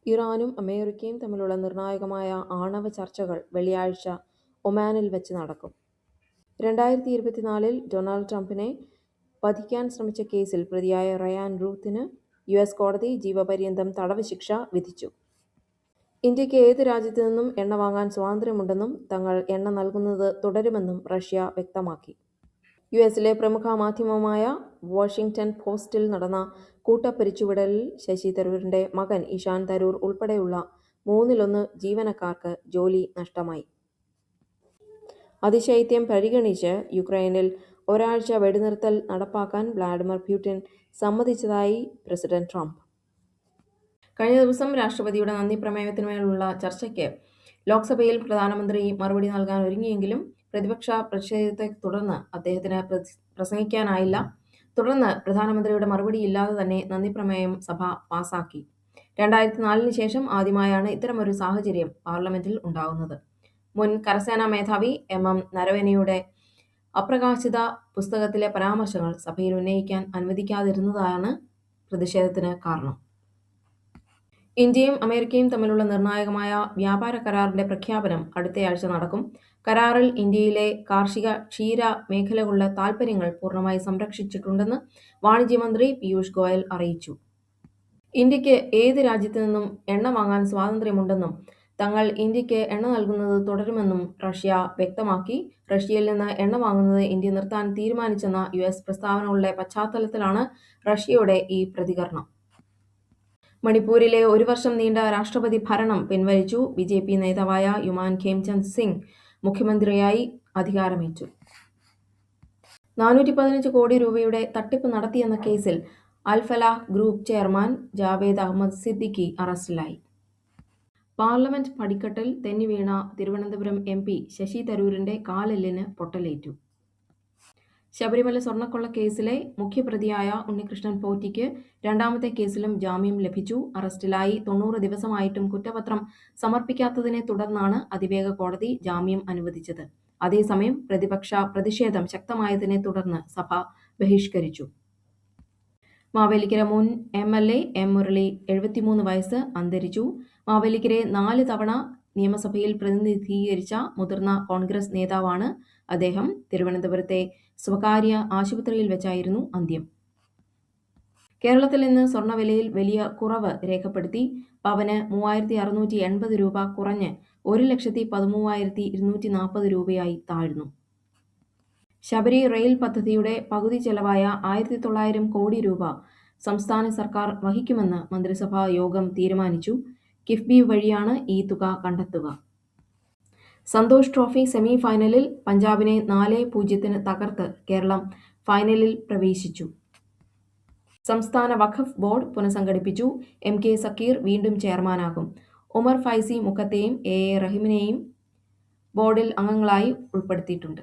ഇറാനും അമേരിക്കയും തമ്മിലുള്ള നിർണായകമായ ആണവ ചർച്ചകൾ വെള്ളിയാഴ്ച ഒമാനിൽ വെച്ച് നടക്കും. 2024 ഡൊണാൾഡ് ട്രംപിനെ വധിക്കാൻ ശ്രമിച്ച കേസിൽ പ്രതിയായ റയാൻ റൂത്തിന് യുഎസ് കോടതി ജീവപര്യന്തം തടവ് ശിക്ഷ വിധിച്ചു. ഇന്ത്യക്ക് ഏത് രാജ്യത്തു നിന്നും എണ്ണ വാങ്ങാൻ സ്വാതന്ത്ര്യമുണ്ടെന്നും തങ്ങൾ എണ്ണ നൽകുന്നത് തുടരുമെന്നും റഷ്യ വ്യക്തമാക്കി. യുഎസിലെ പ്രമുഖ മാധ്യമമായ വാഷിംഗ്ടൺ പോസ്റ്റിൽ നടന്ന കൂട്ടപ്പിരിച്ചുവിടലിൽ ശശി തരൂരിന്റെ മകൻ ഇഷാൻ തരൂർ ഉൾപ്പെടെയുള്ള 1/3 ജീവനക്കാർക്ക് ജോലി നഷ്ടമായി. അതിശൈത്യം പരിഗണിച്ച് യുക്രൈനിൽ ഒരാഴ്ച വെടിനിർത്തൽ നടപ്പാക്കാൻ വ്ളാഡിമിർ പുടിൻ സമ്മതിച്ചതായി പ്രസിഡന്റ് ട്രംപ്. കഴിഞ്ഞ ദിവസം രാഷ്ട്രപതിയുടെ നന്ദി പ്രമേയത്തിന്മേലുള്ള ചർച്ചയ്ക്ക് ലോക്സഭയിൽ പ്രധാനമന്ത്രി മറുപടി നൽകാൻ ഒരുങ്ങിയെങ്കിലും പ്രതിപക്ഷ പ്രതിഷേധത്തെ തുടർന്ന് അദ്ദേഹത്തിന് പ്രസംഗിക്കാനായില്ല. തുടർന്ന് പ്രധാനമന്ത്രിയുടെ മറുപടിയില്ലാതെ തന്നെ നന്ദിപ്രമേയം സഭ പാസാക്കി. 2004 ശേഷം ആദ്യമായാണ് ഇത്തരമൊരു സാഹചര്യം പാർലമെന്റിൽ ഉണ്ടാകുന്നത്. മുൻ കരസേനാ മേധാവി എം നരവനെയുടെ അപ്രകാശിത പുസ്തകത്തിലെ പരാമർശങ്ങൾ സഭയിൽ ഉന്നയിക്കാൻ അനുവദിക്കാതിരുന്നതാണ് പ്രതിഷേധത്തിന് കാരണം. ഇന്ത്യയും അമേരിക്കയും തമ്മിലുള്ള നിർണായകമായ വ്യാപാര കരാറിന്റെ പ്രഖ്യാപനം അടുത്തയാഴ്ച നടക്കും. കരാറിൽ ഇന്ത്യയിലെ കാർഷിക, ക്ഷീര മേഖലകളുടെ താൽപര്യങ്ങൾ പൂർണ്ണമായി സംരക്ഷിച്ചിട്ടുണ്ടെന്ന് വാണിജ്യമന്ത്രി പീയൂഷ് ഗോയൽ അറിയിച്ചു. ഇന്ത്യക്ക് ഏത് രാജ്യത്തു നിന്നും എണ്ണ വാങ്ങാൻ സ്വാതന്ത്ര്യമുണ്ടെന്നും തങ്ങൾ ഇന്ത്യക്ക് എണ്ണ നൽകുന്നത് തുടരുമെന്നും റഷ്യ വ്യക്തമാക്കി. റഷ്യയിൽ നിന്ന് എണ്ണ വാങ്ങുന്നത് ഇന്ത്യ നിർത്താൻ തീരുമാനിച്ചെന്ന യുഎസ് പ്രസ്താവനകളുടെ പശ്ചാത്തലത്തിലാണ് റഷ്യയുടെ ഈ പ്രതികരണം. മണിപ്പൂരിലെ 1 വർഷം നീണ്ട രാഷ്ട്രപതി ഭരണം പിൻവലിച്ചു. ബിജെപി നേതാവായ യുമാൻ ഖേംചന്ദ് സിംഗ് മുഖ്യമന്ത്രിയായി അധികാരമേറ്റു. 415 കോടി രൂപയുടെ തട്ടിപ്പ് നടത്തിയെന്ന കേസിൽ അൽ-ഫലാഹ് ഗ്രൂപ്പ് ചെയർമാൻ ജാവേദ് അഹമ്മദ് സിദ്ദിഖി അറസ്റ്റിലായി. പാർലമെന്റ് പടിക്കെട്ടിൽ തെന്നിവീണ തിരുവനന്തപുരം എംപി ശശി തരൂരിന്റെ കാലെല്ലിന് പൊട്ടലേറ്റു. ശബരിമല സ്വർണ്ണക്കൊള്ളക്കേസിലെ മുഖ്യപ്രതിയായ ഉണ്ണികൃഷ്ണൻ പോറ്റിക്ക് രണ്ടാമത്തെ കേസിലും ജാമ്യം ലഭിച്ചു. അറസ്റ്റിലായി 90 ദിവസമായിട്ടും കുറ്റപത്രം സമർപ്പിക്കാത്തതിനെ തുടർന്നാണ് അതിവേഗ കോടതി ജാമ്യം അനുവദിച്ചത്. അതേസമയം പ്രതിപക്ഷ പ്രതിഷേധം ശക്തമായതിനെ തുടർന്ന് സഭ ബഹിഷ്കരിച്ചു. മാവേലിക്കര മുൻ എംഎൽഎ എം മുരളി 73 വയസ്സ് അന്തരിച്ചു. മാവേലിക്കരെ 4 തവണ നിയമസഭയിൽ പ്രതിനിധീകരിച്ച മുതിർന്ന കോൺഗ്രസ് നേതാവാണ് അദ്ദേഹം. തിരുവനന്തപുരത്തെ സ്വകാര്യ ആശുപത്രിയിൽ വെച്ചായിരുന്നു അന്ത്യം. കേരളത്തിൽ ഇന്ന് സ്വർണ്ണവിലയിൽ വലിയ കുറവ് രേഖപ്പെടുത്തി. പവന് 3680 രൂപ കുറഞ്ഞ് 1,13,240 രൂപയായി താഴ്ന്നു. ശബരി റെയിൽ പദ്ധതിയുടെ പകുതി ചെലവായ 1900 കോടി രൂപ സംസ്ഥാന സർക്കാർ വഹിക്കുമെന്ന് മന്ത്രിസഭാ യോഗം തീരുമാനിച്ചു. കിഫ്ബി വഴിയാണ് ഈ തുക കണ്ടെത്തുക. സന്തോഷ് ട്രോഫി സെമി ഫൈനലിൽ പഞ്ചാബിനെ 4-0 തകർത്ത് കേരളം ഫൈനലിൽ പ്രവേശിച്ചു. സംസ്ഥാന വഖഫ് ബോർഡ് പുനഃസംഘടിപ്പിച്ചു. എം.കെ. സക്കീർ വീണ്ടും ചെയർമാനാകും. ഉമർ ഫൈസി മുക്കത്തെയും എ. റഹീമിനെയും ബോർഡിൽ അംഗങ്ങളായി ഉൾപ്പെടുത്തിയിട്ടുണ്ട്.